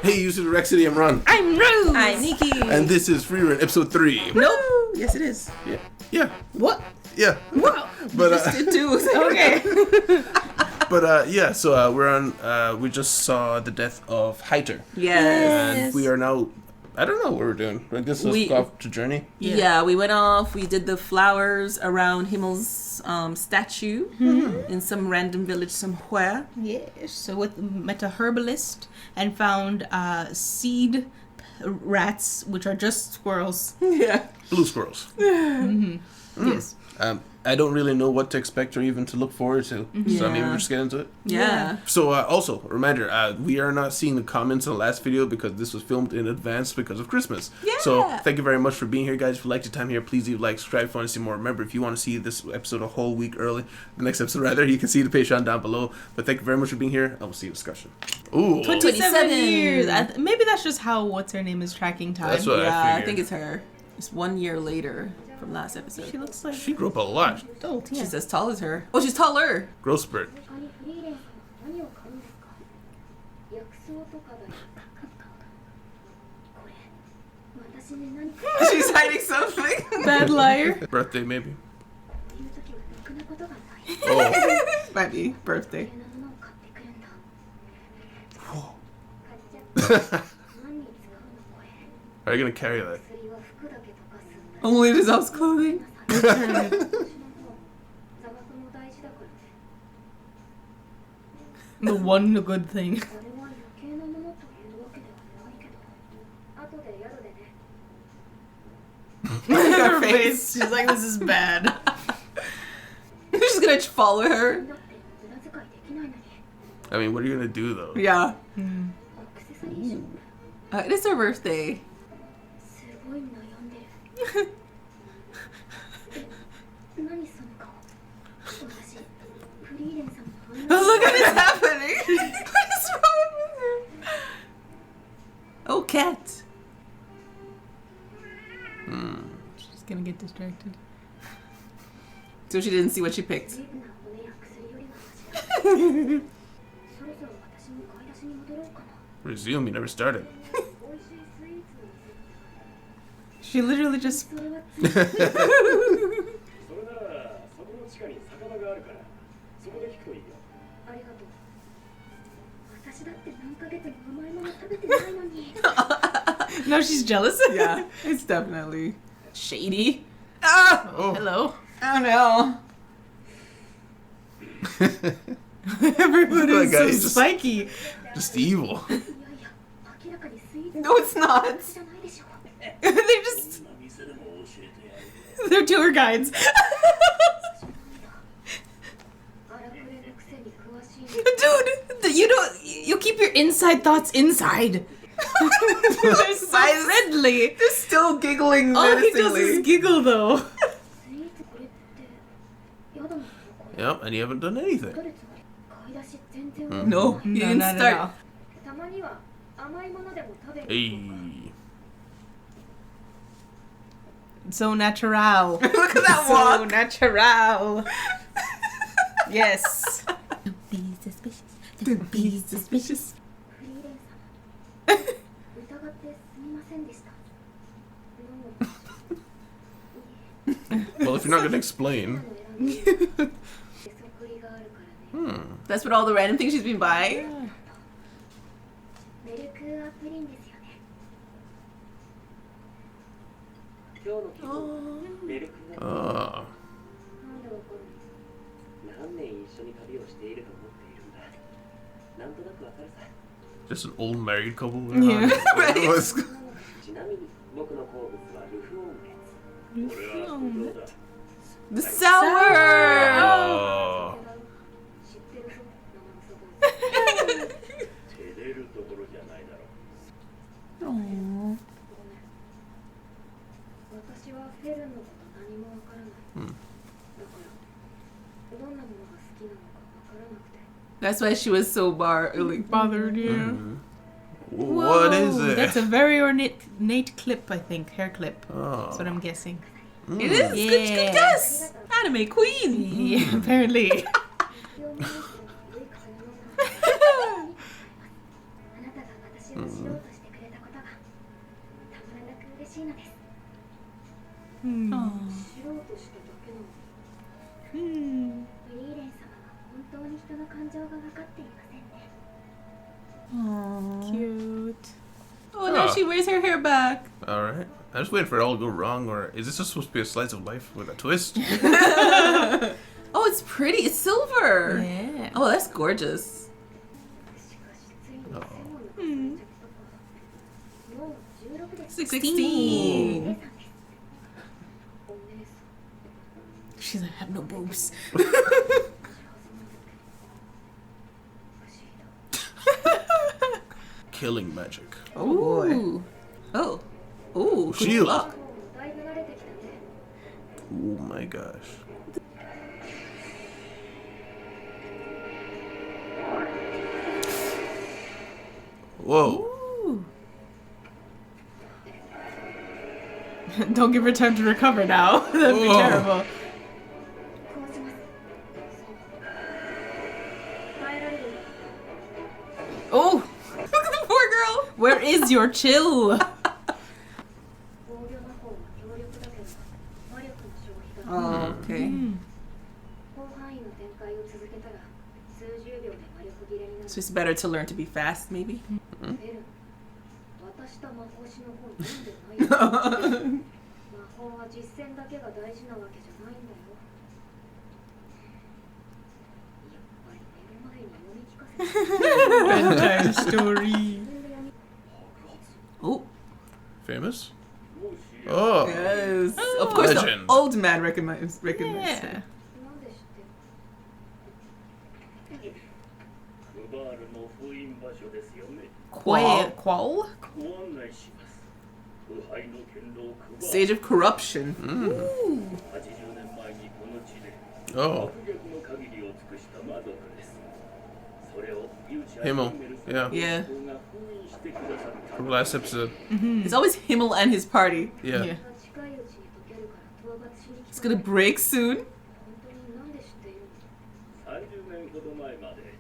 Hey, you should Rexity and Run. I'm Rose. I'm Nikki. And this is Frieren, episode 3. Nope. Yes, it is. Yeah. What? Yeah. Wow. But Did too. Okay. yeah, so we're on we just saw the death of Heiter. Yes. And we are now I don't know what we're doing. I guess let's go off to journey. Yeah, we went off. We did the flowers around Himmel's statue in some random village somewhere. Yes. So met a herbalist and found seed rats, which are just squirrels. Yeah. Blue squirrels. Yes. I don't really know what to expect or even to look forward to. So maybe we'll just get into it. Yeah. So also, reminder, we are not seeing the comments in the last video because this was filmed in advance because of Christmas. Yeah. So thank you very much for being here, guys. If you liked your time here, please leave a like, subscribe if you want to see more. Remember, if you want to see this episode a whole week early, the next episode rather, you can see the Patreon down below. But thank you very much for being here, and we'll see you in discussion. Ooh. 27 years. Maybe that's just how what's-her-name is tracking time. That's what Yeah, I I figured. think it's her. It's 1 year later from last episode. She looks like She grew up a lot. adult. Yeah. She's as tall as her. Oh, she's taller. Growth spurt. 他にフリーレンさんは何を買うんですか？薬草とかがなかったのだ。これ、私に何か She's hiding something. Bad liar. Birthday, maybe. 言うときはろくなことがない。 Oh. Might be birthday. 余計なものを買ってくるんだ。買っちゃった。何に使うのこれ？ How are you going to carry that? 薬は服だけ溶かすんだ。 Only dissolves clothing. 私の方、座学も大事だからね。 The one good thing. これは余計なものというわけではないけど、後で宿でね。 Her face. She's like, this is bad. She's gonna follow her. だって無駄遣いできないのに。 I mean, what are you going to do, though? Yeah. アクセサリーショップ。 It is her birthday. すごい悩んでる。何その顔。私、フリーレンさんの反応。 Look at what's happening. What is wrong with her? Oh, cat. She's gonna get distracted. So she didn't see what she picked. 随分な骨や薬よりがマシだ。そろそろ私も買い出しに戻ろうかな。 Resume, you never started. 美味しいスイーツの店。 She literally just それはそれならそこの地下に酒場があるからそこで聞くといいよ。ありがとう。私だって何ヶ月も甘いもの食べてないのに。 no, she's jealous. Yeah, it's definitely shady. Ah! Oh. Hello. Oh no. Everyone That is guy so is just- spiky. Just evil. いやいや、明らかにスイーツ No, it's not. じゃないでしょ。 They're just 今店でも教えてやる。 they're tour guides. 荒くれるくせに詳しい。 Dude, you don't. You keep your inside thoughts inside. They're so friendly. They're still giggling All he does is menacingly. giggle though. スイーツこれって宿のこれ Yep, and you haven't done anything. どれつまり買い出し全然わかんない No, he didn't not start. at all. たまには甘いものでも食べる Hey. So natural. Look at that So walk. natural. Yes. Don't be suspicious. Don't be suspicious. フリーレン様疑ってすみませんでした Well, if you're not going to explain. へそくりがあるからね That's what all the random things she's been buying. メルクアプリンですよね今日の気分メルクが Ah. なんでわかる何年一緒に旅をしていると思っているんだ。なんとなくわかるさ。 Just an old married couple. Yeah. What's- ちなみに僕の好物はルフオムレツ。俺は不動だ。 The sour. Oh. 知ってるぞ生臭ボーイ照れるところじゃないだろう。ごめん私はフェルンのこと何もわからない、だからどんなものが好きなのかわからなくて That's why she was so Bothered you. What is Whoa, it? That's a very ornate clip, I think. Hair clip. Oh. That's what I'm guessing. It is. Good, good guess. Anime queen. Yeah, apparently. 必要になって良い買い物をあなたが私私を知ろうとしてくれたことがたまらなく嬉しいのです。 Hmm. 知ろうとしただけなのに Hmm. フリーレン様は本当に人の感情が分かっていませんね。 Aww. Cute. Oh, now Ah. she wears her hair back. All right. I just waiting for it all to go wrong, or is this just supposed to be a slice of life with a twist? Oh, it's pretty. It's silver. Yeah. Oh, that's gorgeous. しかしついにああ専門の活動もう16です。 16. お姉さんです。お姉さん She's like, I have no boobs. 不思議だ。 Killing magic. Oh boy. Oh. Oh. good Shield. luck. だいぶ慣れてきたね。 Oh my gosh. Whoa. Ooh. Don't give her time to recover now. That'd be Oh. terrible. こうします。そう。耐えられる。 Oh, Look at the poor girl. where is your chill? 防御魔法は強力だけど魔力の消費が Oh, okay. 広範囲の展開を続けたら数十秒で魔力切れになる。 So it's better to learn to be fast, maybe. エル、渡した魔法師の本読んでないよ。魔法は実践だけが大事なわけじゃないんだよ。やっぱり寝る前に読み聞かせて。 Bedtime story. 自分で読み Oh. Famous? Oh. Yes. Of course, the Legend. old man recognizes. Yeah. なんで知ってる？クバールの封印場所ですよね。 Qual? ご案内します。腐敗の剣道クバー Stage of corruption. Mm. 80年前にこの地で Oh. 悪逆の限りを尽くした魔族です。それを勇者 Himmel. ヒメル Yeah. 様 Yeah. が封印してくださった From last episode. It's always Himmel and his party. Yeah. Yeah. 近いうちに解けるから討伐しに来 It's た。 gonna break soon. 本当になんで知っているの30年ほど前まで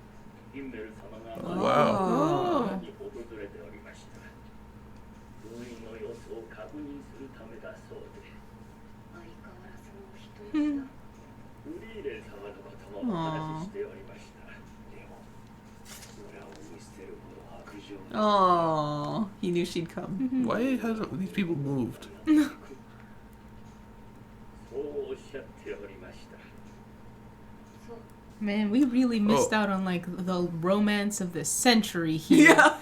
ヒンメル様が Wow. に訪れておりました。封印の様子を確認するためだそうで、相変わらずのお人よしだ。フリーレン様のこともお話ししておりました。でも、裏を見捨てるほど悪情な Oh, he knew she'd come. Why hasn't these people moved? そうおっしゃっておりました。そう Man, we really missed Oh. out on like the romance of the century here. Yeah.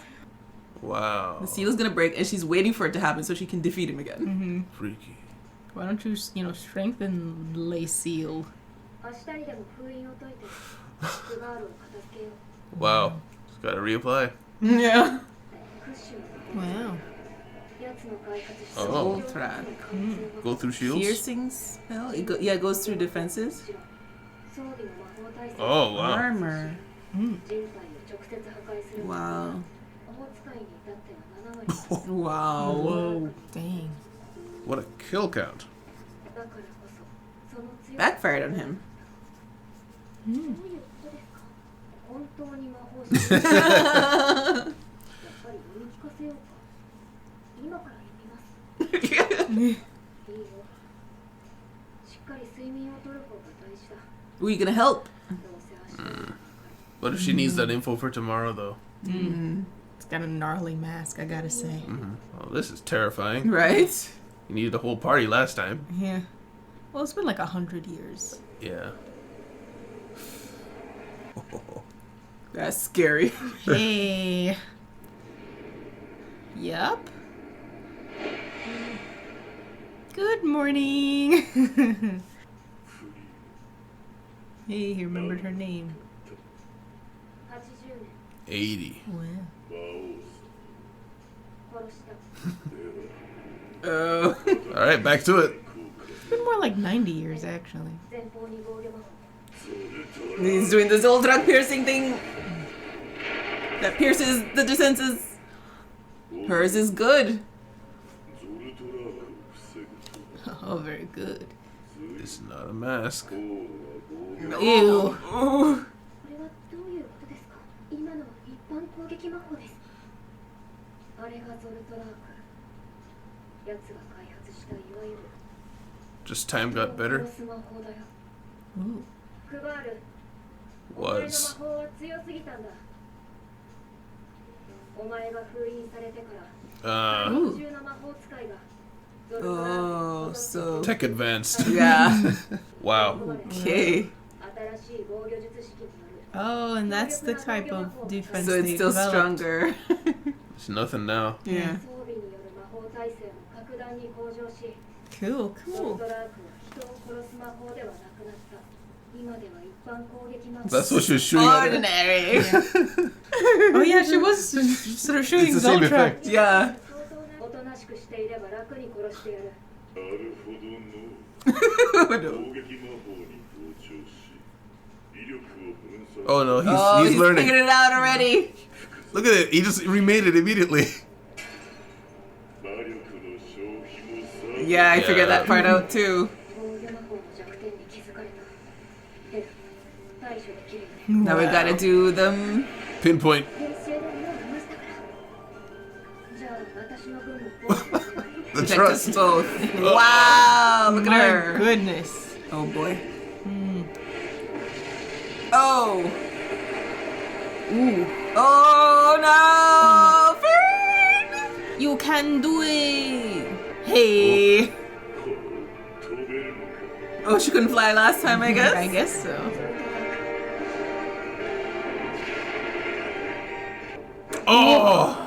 Wow. The seal is gonna break, and she's waiting for it to happen so she can defeat him again. Hmm. Freaky. Why don't you, strengthen Lay Seal? 明日にでも封印を解いてクガールを片付けよう。 Wow. Just gotta reapply. Yeah. クッシュの Wow. やつの開発した Oh. Go through shields? Piercing spell. It goes through defenses. 装備の魔法耐性 Oh, wow. Armor. Mm. 人体を直接破壊する Wow. 魔法使いに至っては7割 Wow. Whoa. Dang. What a kill count. だからこそその強さ Backfired on him. どういうことですか本当に魔法師やっぱり読み聞かせようか今から読みますいいよしっかり睡眠をとる方が大事だ Who are you gonna help? どうせ明日 What if she needs that info for tomorrow, though? It's got a gnarly mask, I gotta say. Oh, this is terrifying. Right? You needed the whole party last time. Yeah. Well, it's been like 100 years. Yeah. That's scary. Hey. Yup. Good morning. Hey, he remembered her name. 80年 80. Wow. 殺した Oh. All right, back to it. It's been more like 90 years, actually. 前方に防御魔法 He's doing this old drug piercing thing that pierces the defenses. Hers is good. Oh, very good. It's not a mask. Ew. これはどういうことですか今のは一般攻撃魔法ですあれがゾルトラーク。奴が開発したいわゆる Just time got better. 殺す魔法だよ。 Ooh. クバール、お前の Was. 魔法は強すぎたんだ。お前が封印されてから Uh, 世中の魔法使いがゾルトラーク Oh, に so 'Tech advanced. yeah. Wow. Okay. 新しい防御術式による Oh, and that's the type of defense So it's they still developed. stronger. It's nothing now. Yeah. 装備による魔法耐性も格段に向上し Cool, ゾル cool. トラークは人を殺す魔法ではなくなった。今では一般攻撃魔法 That's what she was shooting at. her. Ordinary. Oh yeah, she was sort of shooting It's the same Zoltra. effect. Yeah. おとなしくしていれば楽に殺してやる。なるほどの No. 攻撃魔法に同調し威力を分散 Oh no, Oh, he's he's learning. figured it out already. Look at it. He just remade it immediately. 魔力の消費もさ Yeah, I figured Yeah. that part out too. 防御魔法の弱点に気づかれた。F、対処できるよね。 Now we gotta do them. Pinpoint. 練習でもういましたから。じゃあ私の分も防御してくれ。 The Protect us trust. both. Wow, look at My her. goodness. Oh boy. Oh. Ooh. Oh no! Frieren! You can do it. Hey. 飛べるのか Oh, she couldn't fly last time, I guess. I guess so. Oh.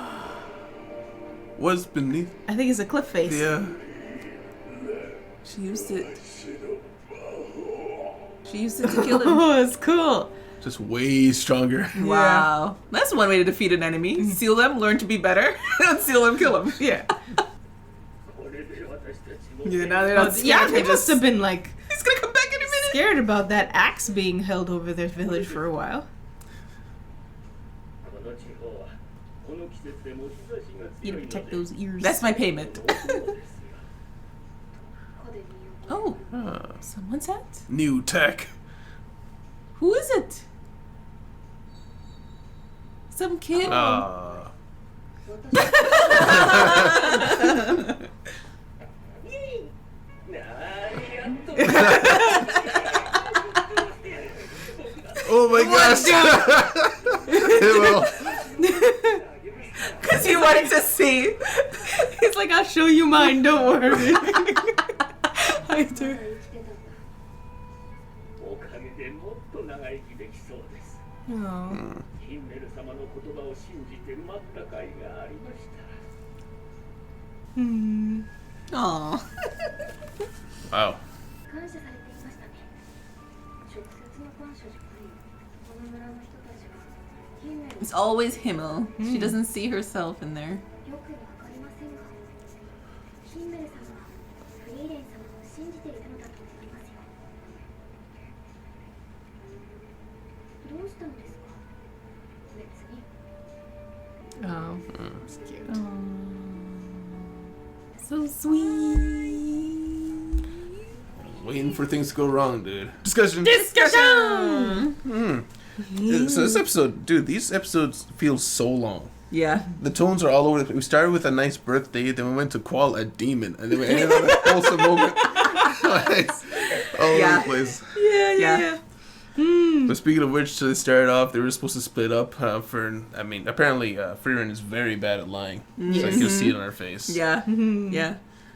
What's beneath? I think it's a cliff face. Yeah. She used it. She used it to kill him. Oh, it's cool. Just way stronger. Wow. That's one way to defeat an enemy. Seal them, learn to be better, and seal them, kill them. Yeah. これで私たちも Yeah, now they're Oh, not yeah, scared. they They must just... have been like He's gonna come back in a minute. scared about that axe being held over their village for a while. この地方はこの季節でも日差しが You 強 to いの protect で those ears. That's my payment. そうですよ Oh, Ah, someone's hat? new tech. Who is it? Some kid. Ah. なーにやっと Oh my gosh. Well, Because he wanted to see. He's like, I'll show you mine, don't worry. I 生き do. てたんだ。おかげでもっと長生きできそうです Oh. ヒンメル様の言葉を信じて待った甲斐がありました Hmm. Aw. wow. 感謝されていましたね。直接の感謝じゃないよ。この村の人たちはヒンメル It's always Himmel. She doesn't see herself in there. よくわかりませんが、ヒンメルさんはフリーレン様を信じているのだと思いますよ。どうしたのですか？別に。 Oh. It's cute. So sweet. Waiting for things to go wrong, dude. Discussion. Discussion! So this episode, dude, these episodes feel so long. Yeah. The tones are all over. We started with a nice birthday, then we went to Qual, a demon, and then we ended on a wholesome moment. Like, all over Yeah. the place. Yeah, Yeah. yeah. Hmm. But speaking of which, so they started off, they were supposed to split up. Apparently, Frieren is very bad at lying. So you can see it on her face. Yeah. Yeah.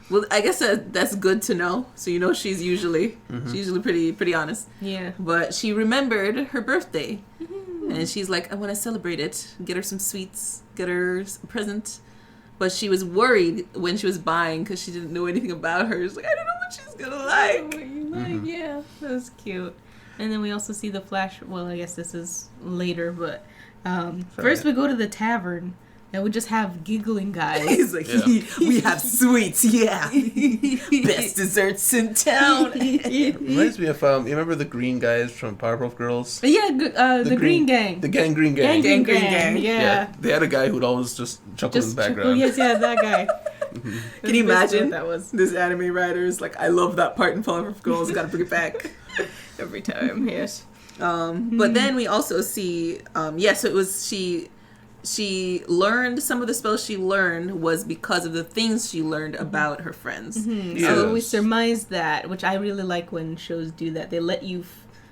Well, I guess that's good to know. So you know she's usually pretty honest. Yeah. But she remembered her birthday, and she's like, I want to celebrate it. Get her some sweets. Get her a present. But she was worried when she was buying because she didn't know anything about her. She's like, I don't know what she's gonna like. Yeah, that was cute. And then we also see the flash. Well, I guess this is later, but first we go to the tavern and we just have giggling guys. He's like, Yeah. we have sweets, yeah. Best desserts in town. Reminds me of, you remember the green guys from Powerpuff Girls? Yeah, the Green Gang. The Green Gang. Gang. Gang. Yeah. They had a guy who'd always just chuckle in Just the background. Yes, yeah, that guy. Can you That's basically imagine what that was this anime writer is like, I love that part in Powerpuff Girls, gotta bring it back. every time. Yes. But then we also see, so it was she she learned some of the spells she learned was because of the things she learned about her friends. So we surmised that, which I really like when shows do that. They let you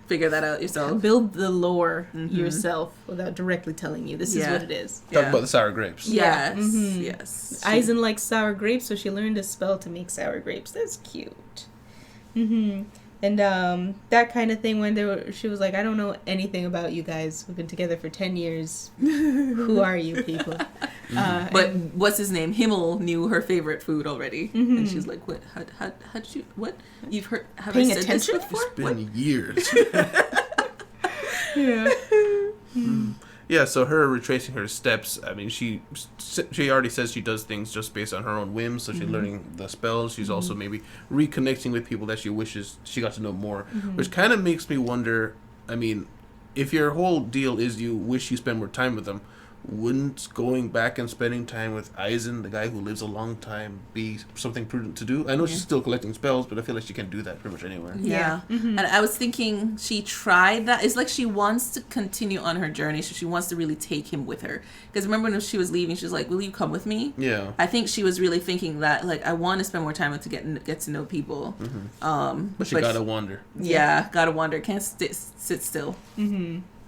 figure that out yourself. build the lore yourself without directly telling you this is what it is. Talk about the sour grapes. Yes. Yes. Aizen likes sour grapes, so she learned a spell to make sour grapes. That's cute. And that kind of thing when she was like, I don't know anything about you guys. We've been together for 10 years. Who are you people? But what's his name? Himmel knew her favorite food already. And she's like, what? How'd you, what? You've heard, have Paying I said attention? this before? It's been years. Yeah. Yeah, so her retracing her steps, I mean, she already says she does things just based on her own whims, so she's learning the spells. She's also maybe reconnecting with people that she wishes she got to know more, which kind of makes me wonder, I mean, if your whole deal is you wish you spend more time with them, wouldn't going back and spending time with Aizen, the guy who lives a long time, be something prudent to do? I know she's still collecting spells, but I feel like she can do that pretty much anywhere. Yeah. And I was thinking she tried that. It's like she wants to continue on her journey, so she wants to really take him with her. Because remember when she was leaving, she was like, will you come with me? Yeah. I think she was really thinking that, like, I want to spend more time with to get to know people. But she gotta wander. Yeah, gotta wander. Can't sit still.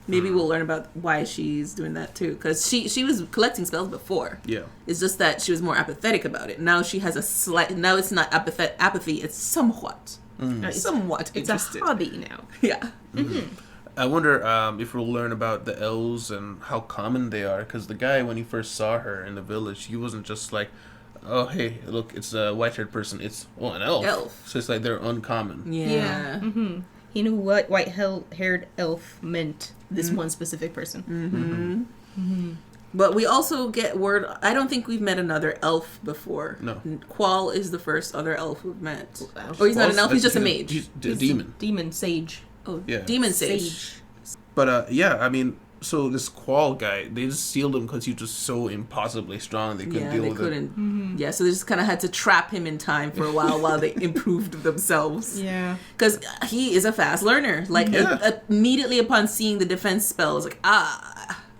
Maybe we'll learn about why she's doing that too. Because she was collecting spells before. Yeah. It's just that she was more apathetic about it. Now she has now it's not apathy, it's somewhat. Somewhat It's interested. a hobby now. Yeah. I wonder if we'll learn about the elves and how common they are. Because the guy, when he first saw her in the village, he wasn't just like, oh, hey, look, it's a white-haired person. It's, an elf. So it's like they're uncommon. Yeah. He knew what white-haired elf meant. This one specific person. But we also get word. I don't think we've met another elf before. No. Qual is the first other elf we've met. Wow. Or he's not an elf. He's just a He's mage. He's a demon. Demon sage. Oh, Yeah. demon sage. But yeah, I mean, so this Qual guy, they just sealed him because he was just so impossibly strong. They couldn't Yeah, deal they with couldn't. Yeah, so they just kind of had to trap him in time for a while they improved themselves. Yeah. Because he is a fast learner. Like, immediately upon seeing the defense spell, it's like,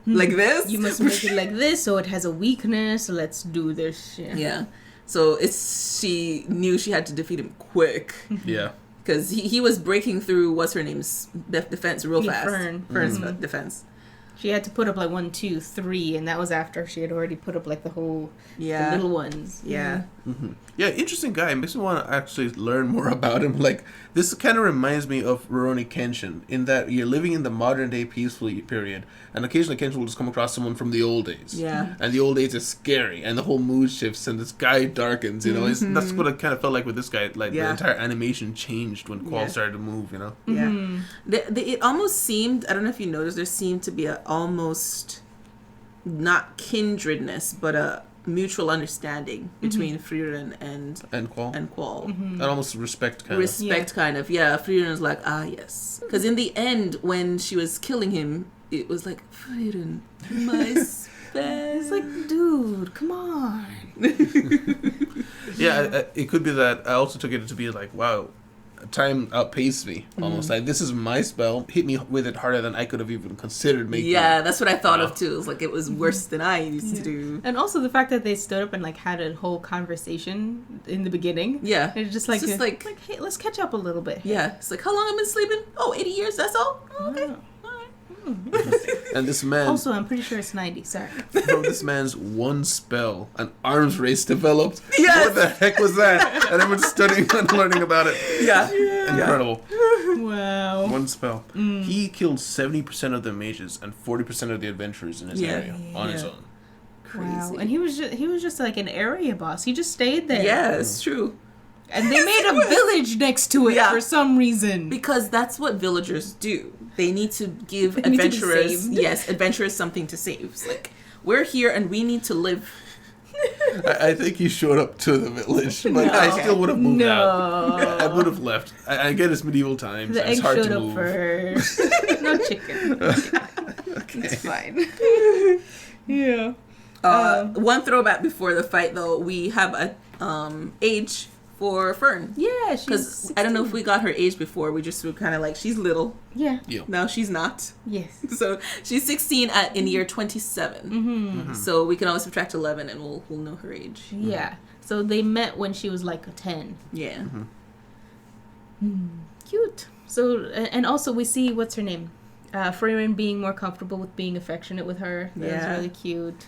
like this? You must make it like this, so it has a weakness. Let's do this shit. Yeah. So she knew she had to defeat him quick. it. Yeah. Because he was breaking through, what's her name's defense real fast. Fern's defense. She had to put up like 1, 2, 3, and that was after she had already put up like the whole the little ones. Yeah. Yeah, interesting guy. It makes me want to actually learn more about him. Like, this kind of reminds me of Rurouni Kenshin, in that you're living in the modern day peaceful period, and occasionally Kenshin will just come across someone from the old days. Yeah. And the old days is scary, and the whole mood shifts, and this guy darkens, you know? That's what it kind of felt like with this guy. Like, the entire animation changed when Qual started to move, you know? Yeah. It almost seemed, I don't know if you noticed, there seemed to be a almost, not kindredness, but a mutual understanding between Frieren and Qual. And almost respect, kind of. Respect, kind of. Yeah, Frieren was like, yes. Because in the end, when she was killing him, it was like, Frieren, my spell. It's like, dude, come on. Yeah, it could be that. I also took it to be like, wow, time outpaced me almost. Like, this is my spell, hit me with it harder than I could have even considered making. Yeah, that's what I thought of too. It was like, it was worse than I used to do. And also the fact that they stood up and like had a whole conversation in the beginning. Yeah. It's just like, It's just like hey, let's catch up a little bit. Yeah, it's like, how long I've been sleeping? Oh, 80 years, that's all? Oh, okay. Oh. And this man, Also, I'm pretty sure it's 90. Sorry. from this man's one spell, an arms race developed. Yes! What the heck was that? And everyone's studying and learning about it. Yeah. Incredible. Wow. One spell. He killed 70% of the mages and 40% of the adventurers in his area on his own. Crazy. Wow. And he was just like an area boss. He just stayed there. Yeah, it's true. And they made a village next to it for some reason. Because that's what villagers do. They need to give They need to be adventurers, saved. adventurers something to save. It's like, we're here and we need to live. I think he showed up to the village, but I still would have moved out. I would have left. I get it's medieval times. The It's egg hard showed to up move. first. No chicken. It's fine. Yeah. One throwback before the fight, though, we have a age for Fern. Yeah, Because I don't know if we got her age before. We just were kind of like, she's little. Yeah. Now she's not. Yes. So she's 16 in year 27. Mm-hmm. So we can always subtract 11 and we'll know her age. Yeah. So they met when she was like a 10. Yeah. Cute. So, and also we see, what's her name? Frieren being more comfortable with being affectionate with her. That was really cute.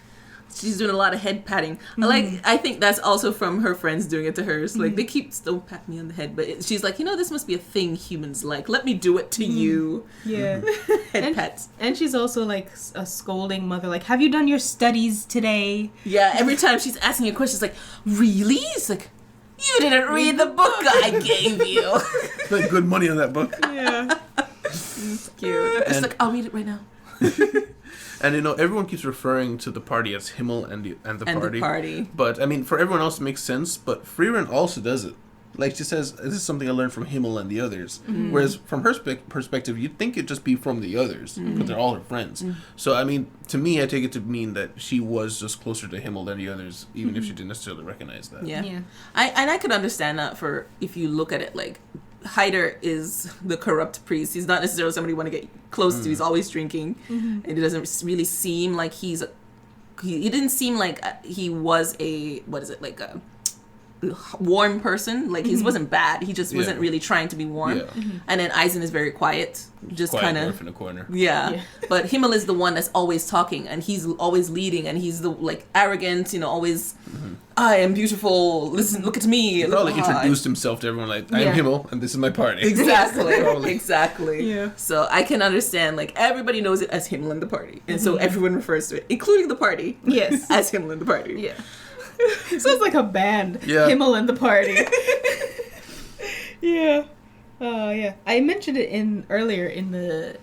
She's doing a lot of head patting. I think that's also from her friends doing it to her. It's like, they keep, don't pat me on the head. But she's like, this must be a thing humans like. Let me do it to you. Yeah. Head pats. And she's also like a scolding mother. Like, have you done your studies today? Yeah, every time she's asking a question, she's like, really? It's like, you didn't read the book I gave you. Spent good money on that book. Yeah. It's cute. It's like, I'll read it right now. And everyone keeps referring to the party as Himmel and the party. But I mean, for everyone else, it makes sense. But Frieren also does it. Like she says, this is something I learned from Himmel and the others. Whereas from her perspective, you'd think it'd just be from the others because they're all her friends. So I mean, to me, I take it to mean that she was just closer to Himmel than the others, even if she didn't necessarily recognize that. Yeah. I could understand that for if you look at it like. Hyder is the corrupt priest. He's not necessarily somebody you want to get close to. He's always drinking. And it doesn't really seem like he didn't seem like he was a warm person. Like he wasn't bad. He just wasn't really trying to be warm. Yeah. And then Eisen is very quiet. Just kind of in a corner. Yeah. But Himmel is the one that's always talking and he's always leading and he's the like arrogant, always I am beautiful. Listen, look at me. He probably introduced himself to everyone like, I am Himmel and this is my party. Exactly. Exactly. Yeah. So I can understand like everybody knows it as Himmel and the party. And so everyone refers to it, including the party. Yes. As Himmel and the party. Yeah. Sounds like a band. Yeah. Himmel and the party. Yeah. Oh yeah. I mentioned it earlier in the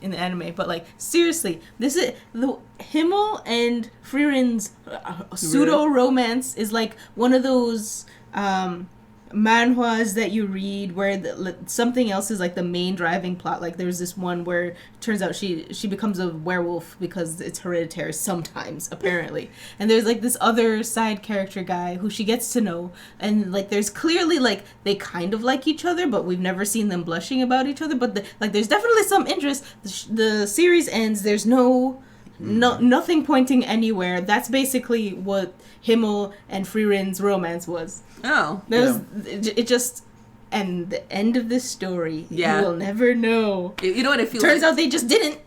anime, but like seriously, this is the Himmel and Frieren's pseudo romance is like one of those manhwas that you read where something else is like the main driving plot. Like there's this one where it turns out she becomes a werewolf because it's hereditary sometimes apparently, and there's like this other side character guy who she gets to know, and like there's clearly like they kind of like each other, but we've never seen them blushing about each other, but there's definitely some interest. The series ends, there's nothing pointing anywhere. That's basically what Himmel and Frieren's romance was. Oh. It just, and the end of this story, you will never know. You know what it feels Turns like? out they just didn't.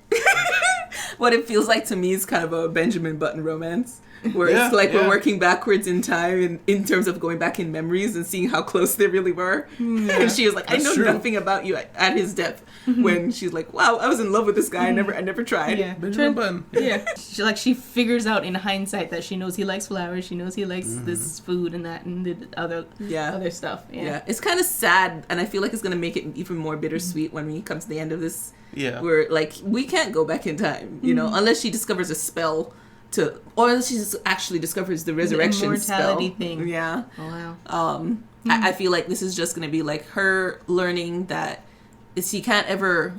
What it feels like to me is kind of a Benjamin Button romance. Where it's like we're working backwards in time in terms of going back in memories and seeing how close they really were. Yeah. And she was like, I know nothing about you at his death. When she's like, wow, I was in love with this guy. I never tried. Yeah. Benjamin Button. Yeah. She figures out in hindsight that she knows he likes flowers. She knows he likes this food and that and the other stuff. Yeah. It's kind of sad, and I feel like it's going to make it even more bittersweet when we come to the end of this. Yeah. Where, like, we can't go back in time, unless she discovers a spell or unless she actually discovers the resurrection immortality spell. thing. Yeah. Oh, wow. I feel like this is just going to be like her learning that you can't ever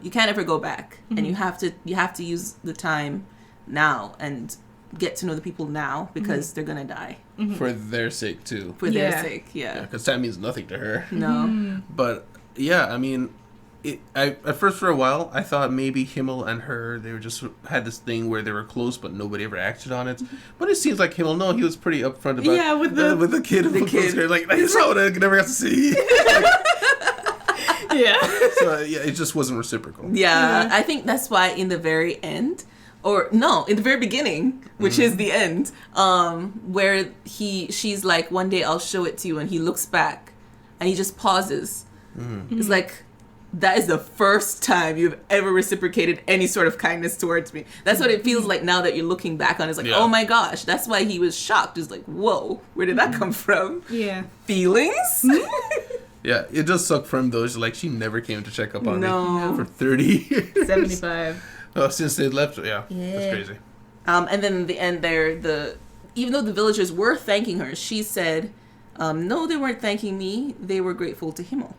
go back, and you have to use the time now and get to know the people now because they're going to die. For their sake, too. For their sake, yeah. Because time means nothing to her. No. But, yeah, I mean, at first for a while, I thought maybe Himmel and her, they were just had this thing where they were close, but nobody ever acted on it. But it seems like Himmel, no, he was pretty upfront about with the kid. Like, I saw what I never got to see. Yeah. So, yeah, it just wasn't reciprocal. Yeah, I think that's why in the very end, in the very beginning, which is the end, where she's like, one day I'll show it to you, and he looks back, and he just pauses. It's like, that is the first time you've ever reciprocated any sort of kindness towards me. That's what it feels like now that you're looking back on it. It's like, oh my gosh, that's why he was shocked. It's like, whoa, where did that come from? Yeah. Feelings? Yeah, it does suck for him, though. It's like, she never came to check up on me for 30 years. 75. Oh, since they left, that's crazy. And then in the end there, even though the villagers were thanking her, she said, no, they weren't thanking me. They were grateful to Himmel.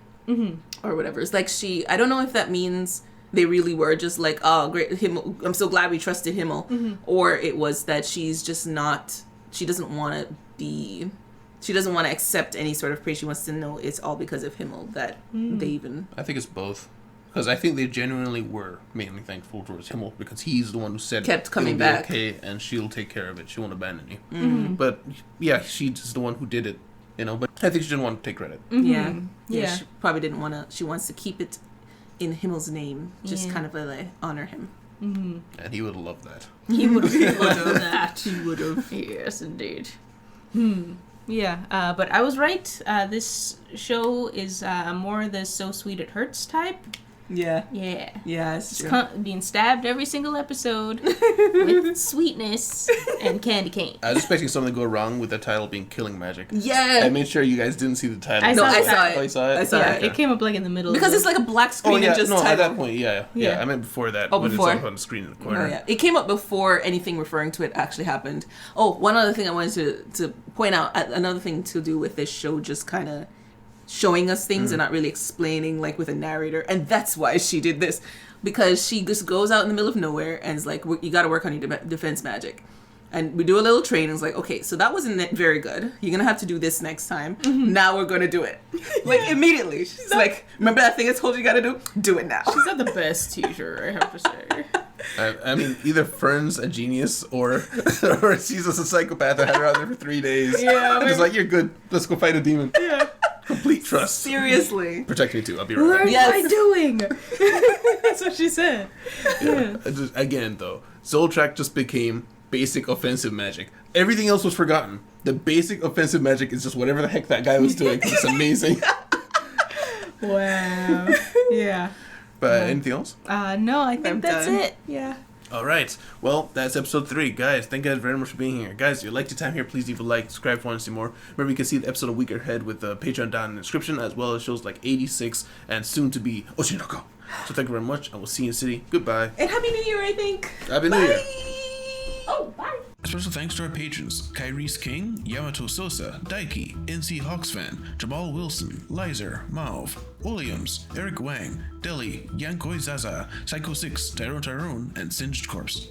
Or whatever. It's like I don't know if that means they really were just like, oh, great, Himmel, I'm so glad we trusted Himmel. Or it was that she's just not, she doesn't want to be she doesn't want to accept any sort of praise. She wants to know it's all because of Himmel that they even... I think it's both. Because I think they genuinely were mainly thankful towards Himmel because he's the one who said kept coming it'll be back. okay, and she'll take care of it. She won't abandon you. But yeah, she's the one who did it, you know. But I think she didn't want to take credit. Yeah. Yeah. She probably didn't want to. She wants to keep it in Himmel's name, just Yeah. kind of like honor him. And he would have loved that. He would have loved that. He would have. Yes, indeed. Yeah, but I was right. This show is more the so sweet it hurts type. Yeah. Yeah. Yeah, it's Just true. being stabbed every single episode with sweetness and candy cane. I was expecting something to go wrong with the title being Killing Magic. Yeah. I made sure you guys didn't see the title. I No, saw I that. saw it. Oh, you saw it? I saw Yeah, it. it came up like in the middle. Because of it's like a black screen Oh, yeah. and just No, at title. that point, yeah. Yeah. I meant before that. Oh, when before? it's up on the screen in the corner. Oh, yeah. It came up before anything referring to it actually happened. Oh, one other thing I wanted to point out, another thing to do with this show, just kind of showing us things and not really explaining, like with a narrator. And that's why she did this. Because she just goes out in the middle of nowhere and is like, you got to work on your defense magic. And we do a little training. It's like, okay, so that wasn't very good. You're going to have to do this next time. Now we're going to do it. Like, immediately. She's like, remember that thing I told you got to do? Do it now. She's not the best teacher, I have to say. I mean, either Fern's a genius or she's just a psychopath that had her out there for 3 days. Yeah, It's like, you're good. Let's go fight a demon. Yeah. Complete trust. Seriously. Protect me too. I'll be What right back. Yes. am I doing? That's what she said. Yeah. Again, though, Zoltrak just became basic offensive magic. Everything else was forgotten. The basic offensive magic is just whatever the heck that guy was doing. It's amazing. Wow. Yeah. But anything else? No, I think I'm that's done. it. Yeah. All right. Well, that's episode 3. Guys, thank you guys very much for being here. Guys, if you liked your time here, please leave a like, subscribe if you want to see more. Remember, you can see the episode a week ahead with the Patreon down in the description, as well as shows like 86 and soon to be Oshinoko. So thank you very much, and we'll see you in the city. Goodbye. And Happy New Year, I think. Happy New Year. Oh, bye. Special thanks to our patrons, Kyrese King, Yamato Sosa, Daiki, NC Hawks fan, Jamal Wilson, Lizer, Mauve, Williams, Eric Wang, Deli, Yankoi Zaza, Psycho 6, Tyrone, and Singed Corpse.